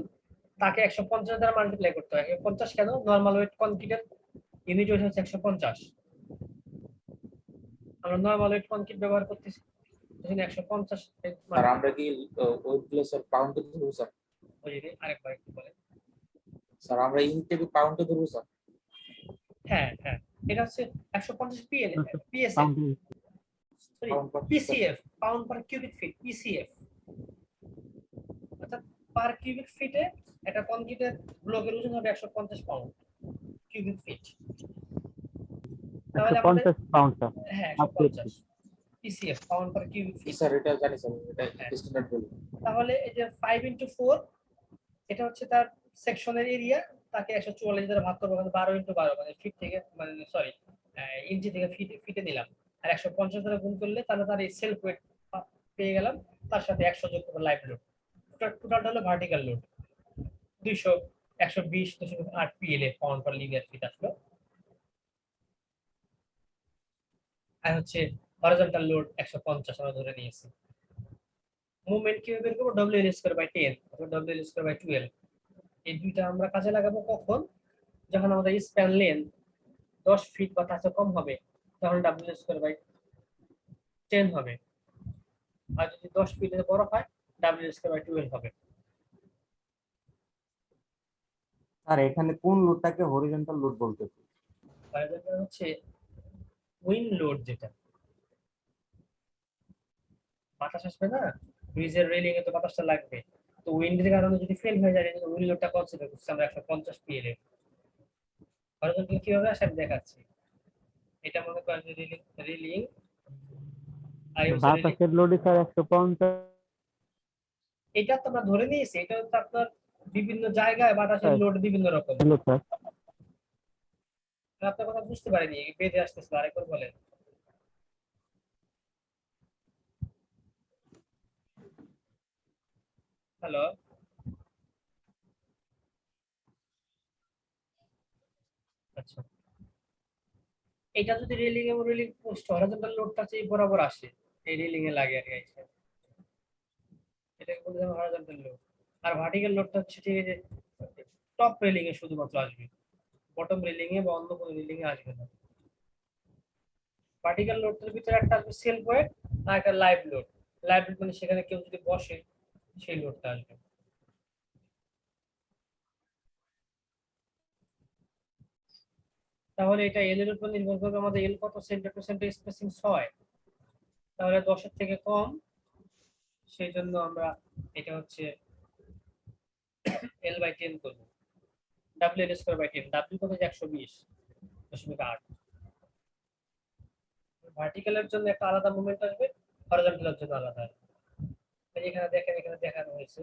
তাকে 150 দ্বারা মাল্টিপ্লাই করতে হয়। 50 কেন? নরমাল ওয়েট কনক্রিটের ইউনিট ওয়েট হচ্ছে 150, আমরা নরমাল ওয়েট কনক্রিট ব্যবহার করতেছি, এখানে 150। স্যার আমরা কি ওইগুলো স্যার পাউন্ডে ধরবো স্যার? ওই যে আরেকবার একটু বলেন। স্যার আমরা ইনটেক পাউন্ডে ধরবো স্যার? হ্যাঁ হ্যাঁ, এটা হচ্ছে 150 PL PSF, pound sorry PCF, pound per cubic feet, PCF. অর্থাৎ পার কিউবিক ফিটে একটা কনক্রিটের ব্লকের ওজন হবে 150 পাউন্ড কিউবিক ফিট। তাহলে আমাদের 150 পাউন্ড স্যার। হ্যাঁ 150 পিসিএফ, পাউন্ড পার কিউবিক জি ফিট। স্যার এটা জানি স্যার, এটা স্ট্যান্ডার্ড বলি। তাহলে এই যে 5/4 এটা হচ্ছে তার সেকশনের এরিয়া, তাকে 144 দ্বারা ভাগ করবো, মানে 12/12 মানে ফিট থেকে মানে সরি ইঞ্চি থেকে ফিটে নিলাম, আর 150 দ্বারা গুণ করলে তাহলে তার এই সেলফ ওয়েট পেয়ে গেলাম, তার সাথে 100 যোগ করবো লাইভ লোড। টোটালটা হলো vertical load 120.8 PLA, pound per linear feet আসলো। আর হচ্ছে হরিজন্টাল লোড 150 আমরা ধরে নিয়েছি। মুভমেন্ট কিভাবে বের করবো? WL²/10 অথবা WL²/12। এই দুইটা আমরা কাজে লাগাবো কখন? যখন আমাদের স্প্যান লেন্থ 10 ফিট বা তার চেয়ে কম হবে, তখন WL²/10 হবে। আর যদি 10 ফিটের বড় হয় WL²/12 হবে। স্যার এখানে কোন লোডটাকে হরিজন্টাল লোড বলতেছে? হরিজন্টাল হচ্ছে উইন্ড লোড, যেটা বাতাস আসবে না, ব্রিজের রেলিং এ তো বাতাসটা লাগবে, তো উইন্ডের কারণে যদি ফেল হয়ে যায়, এই উইন্ড লোডটা কনসিডার করছি আমরা 150 পিএলএ। হরিজন্টাল কিভাবে আসে আমি দেখাচ্ছি। এটা মনে করেন যে রেলিং বাতাসের লোডে স্যার 150। এটা তো আমরা ধরে নিয়েছি, এটা হচ্ছে আপনার বিভিন্ন জায়গায় বাতাসের লোড বিভিন্ন রকম। স্যার আপনার কথা বুঝতে পারিনি, বেঁধে আসতেছিল, আরেকবার বলেন। হ্যালো, আচ্ছা, এটা যদি রেলিং এবং রেলিং পোস্ট হরিজন্টাল লোডটা চেয়ে বরাবর আসে, এই রেলিং এ লাগে আর কি, এটাকে বলতে হবে হরিজন্টাল লোড। আর ভার্টিক্যাল লোডটা হচ্ছে ঠিক আছে টপ রেলিং এ শুধুমাত্র আসবে, বটম রেলিং এ বা অন্য কোনো রেলিং এ আসবে না। ভার্টিক্যাল লোডের ভিতরে একটা আসবে সেলফ ওয়েট আর একটা লাইভ লোড। লাইভ লোড মানে সেখানে কেউ যদি বসে সেই লোডটা আসবে। তাহলে এটা এল এর উপর নির্ভর করবে, আমাদের এল কত সেন্টার টু সেন্টার স্পেসিং 6, তাহলে 10 এর থেকে কম, সেই জন্য আমরা এটা হচ্ছে L/10 করব। WL²/10, W কত? 120.8। ভার্টিক্যালের জন্য একটা আলাদা মুভমেন্ট আসবে, হরিজন্টালের জন্য আলাদা আসবে। এখানে দেখেন, এখানে দেখানো হয়েছে,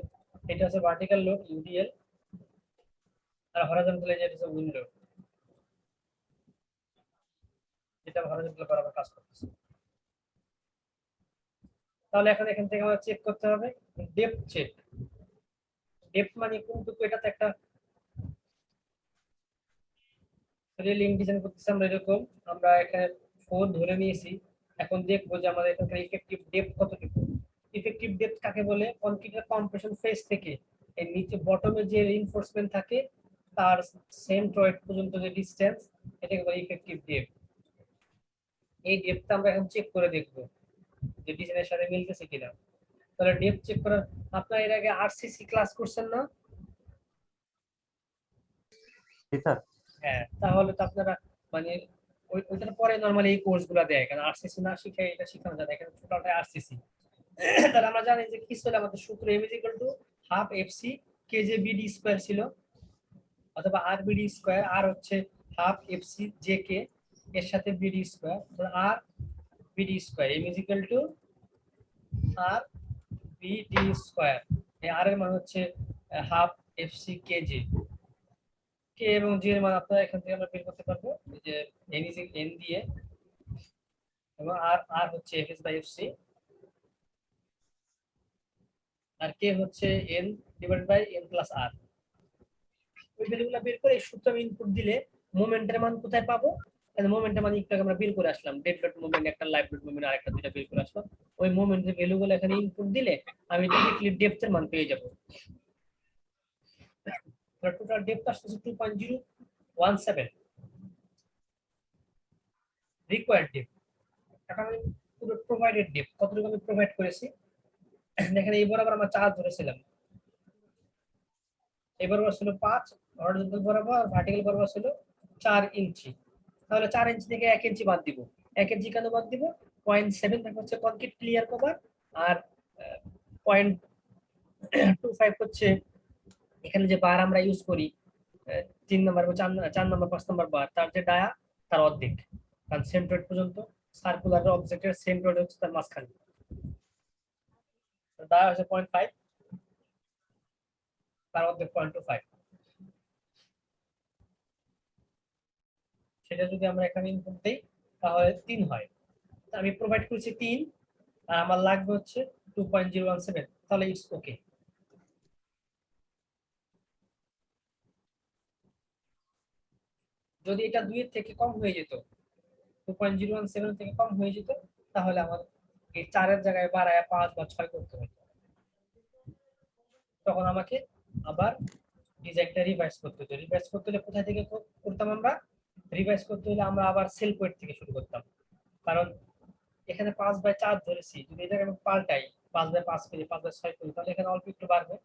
এটা হচ্ছে ভার্টিক্যাল লোড ইউডিএল, আর হরিজন্টাল যেটা হচ্ছে উইন্ড লোড, যেটা হরিজন্টাল বরাবর কাজ করতেছে। তাহলে এখন এখান থেকে আমরা চেক করতে হবে ডেপথ চেক। ডেপথ মানে কোনটুকু, এটাতে একটা রেলিং ডিজাইন করতেছি আমরা এরকম, আমরা এখানে 4 ধরে নিয়েছি। এখন দেখবো যে আমাদের এখানকার ইফেক্টিভ ডেপথ কতটুকু। ইফেক্টিভ ডেপথ কাকে বলে? কনক্রিটের কম্প্রেশন ফেস থেকে এর নিচে বটমে যে রিইনফোর্সমেন্ট থাকে তার সেন্ট্রয়েড পর্যন্ত যে ডিসটেন্স, এটাকে বলে ইফেক্টিভ ডেপথ। এই ডেপথটা আমরা এখন চেক করে দেখবো যে ডিজাইনের সাথে মিলতেছে কিনা। তাহলে ডেপথ চেক করার, আপনারা এর আগে আরসিসি ক্লাস করছেন না? জি স্যার। হ্যাঁ, তাহলে তো আপনারা মানে ওইটার পরে নরমালি এই কোর্সগুলো দেয়, কারণ আরসিসি না শিখে এটা শেখানো যায় না, এখানে টোটালটাই আরসিসি। তাহলে আমরা জানি যে কি ছিল আমাদের সূত্র, m = half FC কেজে BD square ছিল, অথবা আর বিডি স্কয়ার, আর হচ্ছে হাফ এফসি জে কে এর সাথে বিডি স্কয়ার, আর বিডি স্কয়ার m = আর বিডি স্কয়ার। এই আর এর মান হচ্ছে হাফ এফসি কেজে। কে এবং জি এর মান আপনারা এখান থেকে আমরা বের করতে পারবো, এই যে n দিয়ে, এবং আর হচ্ছে এফএস বাই এফসি, আর কে হচ্ছে n divided by n plus R. ওই ভ্যালুগুলো বের করে এই সূত্র ইনপুট দিলে মোমেন্টের মান কোথায় পাবো? তাহলে মোমেন্টের মান একটু আগে আমরা বের করে আসলাম, ডেড লট মোমেন্ট একটা, লাইভ লট মোমেন্ট আরেকটা, দুইটা বের করে আসলাম। ওই মোমেন্টের ভ্যালুগুলো এখানে ইনপুট দিলে আমি ডাইরেক্টলি ডেপথের মান পেয়ে যাব। টোটাল ডেপথ আসছে 2.017 রিকোয়ার্ড ডেপথ। এখন আমি পুরো প্রোভাইডেড ডেপথ কতটুকু আমি প্রোভাইড করেছি দেখেন। এই বরাবর আমরা 4 ধরেছিলাম, এই বরাবর ছিল 5 হরিজন্টাল বরাবর, আর ভার্টিক্যাল বরাবর ছিল 4 ইঞ্চি। তাহলে 4 ইঞ্চি থেকে 1 ইঞ্চি বাদ দিব। 1 ইঞ্চি কেন বাদ দিব? 0.7 থাকে হচ্ছে কনক্রিট ক্লিয়ার কভার, আর 0.25 হচ্ছে এখানে যে বার আমরা ইউজ করি 3 নাম্বার বা 4 নাম্বার 5 নাম্বার বার, তার যে ডায়া তার অর্ধেক, কারণ সেন্ট্রয়েড পর্যন্ত সার্কুলার অবজেক্টের সেন্ট্রয়েড হচ্ছে তার মাঝখানে। ডায়া হচ্ছে 0.5, তার অর্ধেক 0.25। সেটা যদি আমরা এখানে ইনপুট দেই তাহলে 3 হয়। আমি প্রোভাইড করেছি 3, আর আমার লাগবে হচ্ছে 2.017, তাহলে ইটস ওকে। যদি এটা 2 এর থেকে কম হয়ে যেত, 2.017 থেকে কম হয়ে যেত, তাহলে আমার এই 4 এর জায়গায় বাড়ায় 5 বা 6 করতে হতো। তখন আমাকে আবার ডিজাইনটা রিভাইজ করতে হতো। রিভাইজ করতে হলে কোথা থেকে করতাম আমরা? রিভাইজ করতে হলে আমরা আবার সেল পয়েন্ট থেকে শুরু করতাম, কারণ এখানে 5/4 ধরেছি, যদি এটাকে আমি পাল্টাই 5/5 করি, 5/6 করি, তাহলে এখানে অল্প একটু বাড়বে।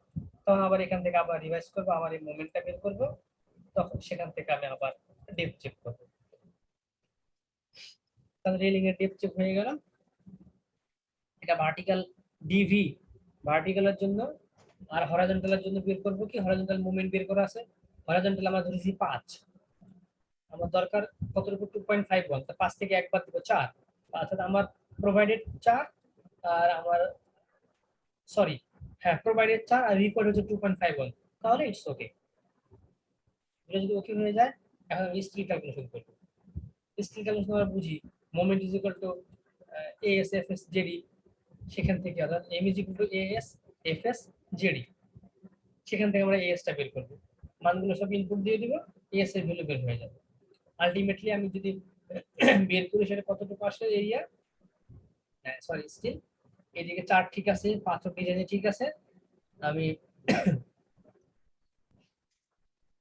তখন আবার এখান থেকে আবার রিভাইজ করবো, আবার এই মোমেন্টটা বের করবো, তখন সেখান থেকে আমি আবার ডেপথ চেক করবো। তাহলে রেলিং এর ডেপথ চেক হয়ে গেল। এটা ভার্টিক্যাল ডিভি, ভার্টিক্যালের জন্য, আর হরাইজন্টালের জন্য বের করবো কি? হরাইজন্টাল মুভমেন্ট বের করা আছে। হরাইজন্টাল আমরা ধরেছি 5, আমার দরকার কতটুকু? 2.51, তো 5 থেকে একবার দিব 4, অর্থাৎ আমার প্রোভাইডেড 4, আর আমার সরি হ্যাঁ প্রোভাইডেড 4 আর রিপোর্ট হচ্ছে 2.51, তাহলে ইটস ওকে। এটা যদি ওকে হয়ে যায়, এখন আমি স্কিল ক্যালকুলেশন করব। স্কিল ক্যালকুলেশন আমরা বুঝি moment is equal to AS FS ZD, সেখান থেকে অর্থাৎ M is equal to AS FS ZD, সেখান থেকে আমরা এএস টা বের করব, মানগুলো সব ইনপুট দিয়ে দিব, এএস এর ভ্যালু বের হয়ে যাবে। আলটিমেটলি আমি যদি বের করি সেটা কতটুকু আসলে এরিয়া, সরি স্টিল এদিকে 4 ঠিক আছে, 5 ডিজাইনে ঠিক আছে, আমি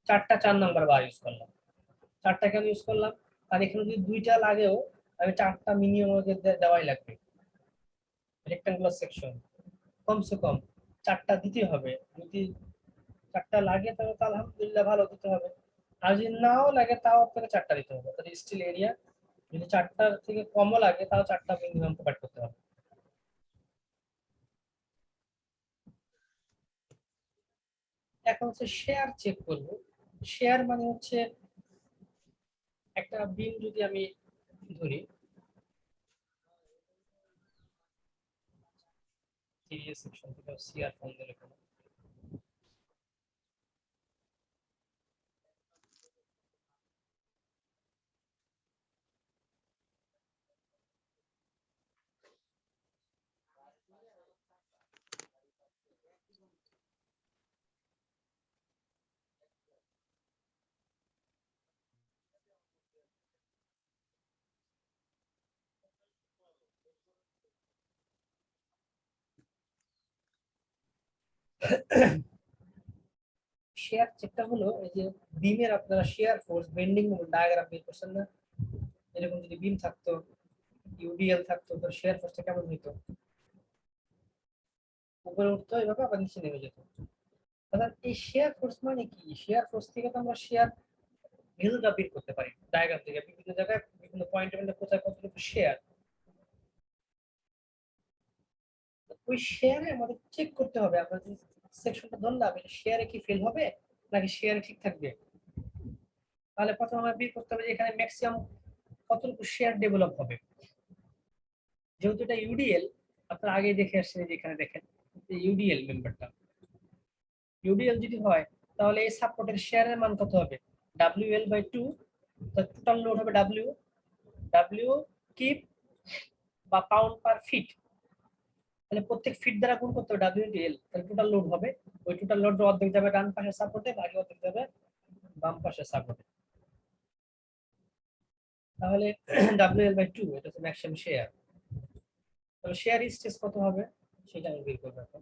4টা 4 নাম্বার বার ইউজ করলাম। 4টা কেন ইউজ করলাম? আর এখানে যদি 2টা লাগেও আমি 4টা মিনিমাম দেওয়াই লাগবে। রেক্টাঙ্গুলার সেকশন কমসে কম 4টা দিতে হবে, যদি 4টা লাগে তাহলে তো আলহামদুলিল্লাহ ভালো দিতে হবে, আর যদি নাও লাগে তাও আপনাকে 4টা দিতে হবে। তাহলে স্টিল এরিয়া যদি 4টার থেকে কমও লাগে তাও 4টা মিনিমাম প্রোভাইড করতে হবে। এখন হচ্ছে শেয়ার চেক করব। শেয়ার মানে হচ্ছে একটা বিম যদি আমি ধরি, সিরিয়াস সেকশন থেকে সিআর ফর্ম দিলে কেন শেয়ার চেকটা হলো এই যে বিমের আপনারা share force bending moment diagram বের করছেন না, এরকম যদি বিম থাকতো ইউডিএল থাকতো তো শেয়ার ফোর্সটা কেমন হইতো? উপরে উঠতো এভাবে আবার নিচে নেমে যেত। অর্থাৎ এই শেয়ার ফোর্স মানে কি? শেয়ার ফোর্স থেকে তো আমরা শেয়ার ভ্যালুটা বের করতে পারি ডায়াগ্রাম থেকে, বিভিন্ন জায়গায় বিভিন্ন পয়েন্টে কোথায় কতটুকু শেয়ার, ওই শেয়ারে আমাদের চেক করতে হবে আমরা যে সেকশনটা ধরলাম এটা শেয়ারে কি ফেল হবে নাকি শেয়ারে ঠিক থাকবে। তাহলে প্রথমে আমরা বের করতে হবে যে এখানে ম্যাক্সিমাম কতটুকু শেয়ার ডেভেলপ হবে। যেহেতু এটা ইউডিএল, আপনারা আগেই দেখে আসছেন যে এখানে দেখেন ইউডিএল মেম্বারটা, ইউডিএল যদি হয় তাহলে এই সাপোর্টের শেয়ারের মান কত হবে? WL/2, টোটাল লোড হবে W কিপ বা পাউন্ড পার ফিট, তাহলে প্রত্যেক ফিট দ্বারা গুণ করতে হবে WL, তাহলে টোটাল লোড হবে, ওই টোটাল লোড অর্ধেক যাবে ডান পাশের সাপোর্টে, বাকি অর্ধেক যাবে বাম পাশের সাপোর্টে। তাহলে WL/2 এটা হচ্ছে ম্যাক্সিমাম শেয়ার, তাহলে শেয়ার স্ট্রেস কত হবে সেটা আমি বের করব এখন।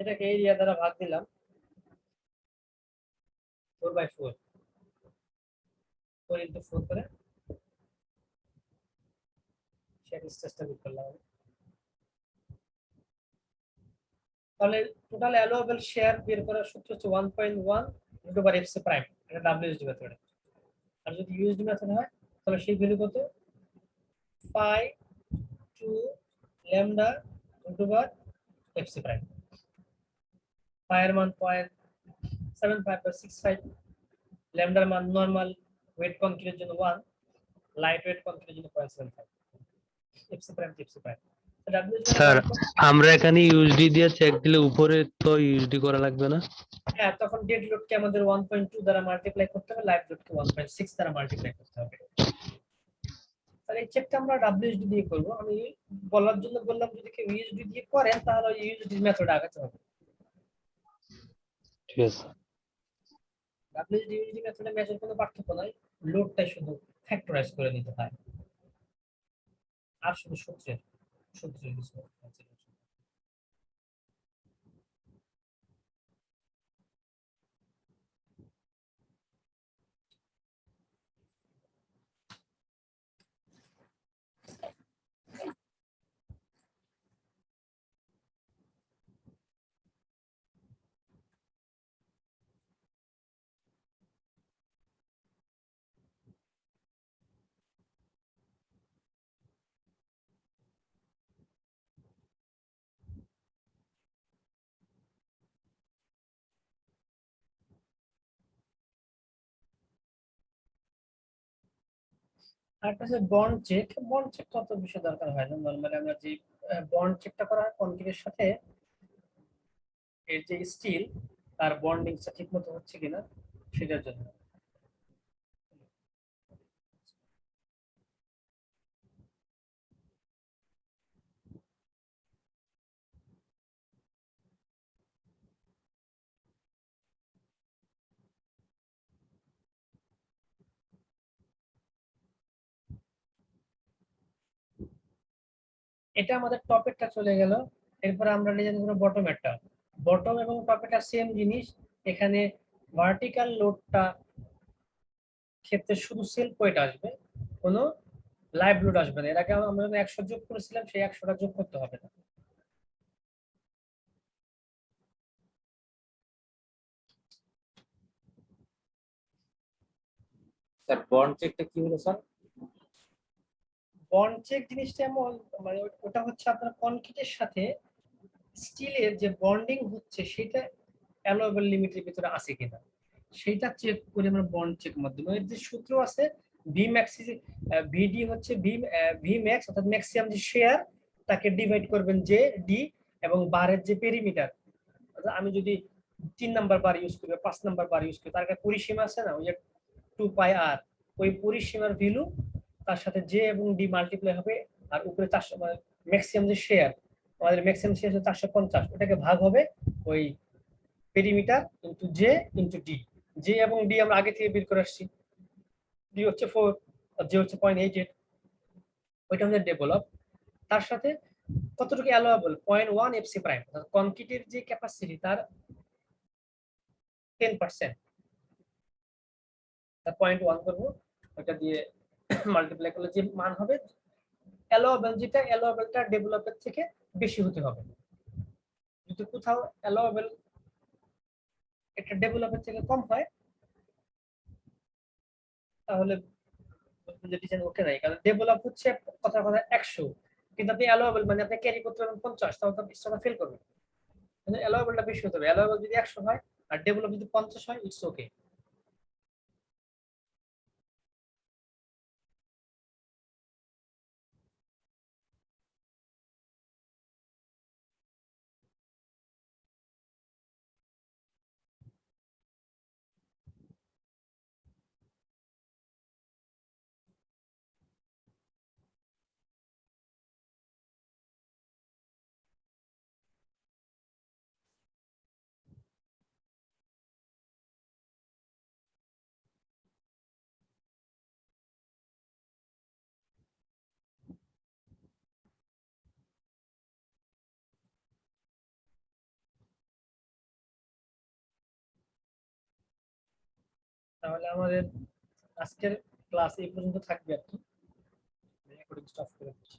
এটাকে এরিয়া দ্বারা ভাগ দিলাম 4/4, 4 into 4 করে শেয়ার স্ট্রেসটা বের করলাম। তাহলে টোটাল অ্যালোয়েবল শেয়ার বের করার সূত্র হচ্ছে 1.1 ইনটু বার এফসি প্রাইম, এটা WSD মেথডে। আর যদি ইউএসডি মেথড হয় তাহলে সেই ভ্যালু কত? পাই 2 ল্যামডা ইনটু বার এফসি প্রাইম। পায়ের মান 0.7565, ল্যামডার মান নরমাল ওয়েট কনক্রিটের জন্য 1, লাইট ওয়েট কনক্রিটের জন্য 0.75, FC prime FC prime. Sir আমরা এখানে ইউএসডি দিয়ে চেক দিলে উপরে তো ইউএসডি করা লাগবে না? হ্যাঁ, তখন ডেড লোডকে আমাদের 1.2 দ্বারা মাল্টিপ্লাই করতে হবে, লাইভ লোডকে 1.6 দ্বারা মাল্টিপ্লাই করতে হবে। তাহলে এই চেকটা আমরা WSD দিয়ে করব। আমি বলার জন্য বললাম যদি কেউ ইউএসডি দিয়ে করেন তাহলে ইউএসডি মেথড আগাতে হবে। ঠিক আছে। WSD ইউএসডি মেথডে মেজার কোনো পার্থক্য নাই, লোডটাই শুধু ফ্যাক্টরাইজ করে দিতে হয় আর শুধু সূত্রের কিছু আছে। আরেকটা হচ্ছে বন্ড চেক। বন্ড চেক তো অত বেশি দরকার হয় না, নরমালি আমরা যে বন্ড চেকটা করা হয় কনক্রিটের সাথে এর যে স্টিল তার বন্ডিংটা ঠিক মতো হচ্ছে কিনা সেটার জন্য। এটা আমাদের টপেরটা চলে গেল, এরপরে আমরা নিয়ে যাবো বটমেরটা। বটম এবং টপেরটা সেম জিনিস, এখানে ভার্টিক্যাল লোডটা ক্ষেত্রে শুধু সেলফ ওয়েট আসবে, কোনো লাইভ লোড আসবে না। এর আগে আমরা 100 যোগ করেছিলাম, সেই 100টা যোগ করতে হবে না। স্যার বন্ড চেকটা কি হলো স্যার? বন্ড চেক জিনিসটা এমন, মানে ওটা হচ্ছে আপনার কনক্রিটের সাথে স্টিলের যে বন্ডিং হচ্ছে সেটা অ্যালোয়েবল লিমিটের ভিতরে আছে কিনা সেটা চেক করে আমরা বন্ড চেক মাধ্যমে। এর যে সূত্র আছে ভি ম্যাক্স, ভিডি হচ্ছে ভি ম্যাক্স অর্থাৎ ম্যাক্সিমাম যে শেয়ার তাকে ডিভাইড করবেন যে ডি, এবং বারের যে পেরিমিটার, আমি যদি 3 নাম্বার বার ইউজ করি 5 নাম্বার বার ইউজ করি তার একটা পরিসীমা আছে না, ওই যে 2πr, ওই পরিসীমার ভ্যালু তার সাথে জে এবং ডি মাল্টিপ্লাই হবে, আর উপরে 400 ম্যাক্সিমাম যে শেয়ার, আমাদের ম্যাক্সিমাম শেয়ার হচ্ছে 450, ওটাকে ভাগ হবে ওই perimeter into J into D. J এবং ডি আমরা আগে থেকে বের করে আসছি, ডি হচ্ছে 4 আর জে হচ্ছে 0.88, ওইটা হচ্ছে ডেভেলপ। তার সাথে কতটুকু অ্যালাউয়েবল 0.1 এফসি প্রাইম, কংক্রিটের যে ক্যাপাসিটি তার 10%, তার 0.1 করবো, ওটা দিয়ে মাল্টিপ্লাই করলে যে মান হবে অ্যালাউয়েবল, যেটা অ্যালাউয়েবলটা ডেভেলপের থেকে বেশি হতে হবে। যদি কোথাও অ্যালাউয়েবল এটা ডেভেলপের থেকে কম হয় তাহলে ডিজাইন ওকে নাই, কারণ ডেভেলপ হচ্ছে কথা 100, কিন্তু আপনি অ্যালাউয়েবল মানে আপনি ক্যারি করতে পারবেন 50, তাহলে তো স্টকটা ফেল করবে। কিন্তু অ্যালাউয়েবলটা বেশি হতে হবে, অ্যালাউয়েবল যদি 100 হয় আর ডেভেলপ যদি 50 হয়, ইটস ওকে। তাহলে আমাদের আজকের ক্লাস এই পর্যন্ত থাকবে আর কি, রেকর্ডিং স্টপ করে দিচ্ছি।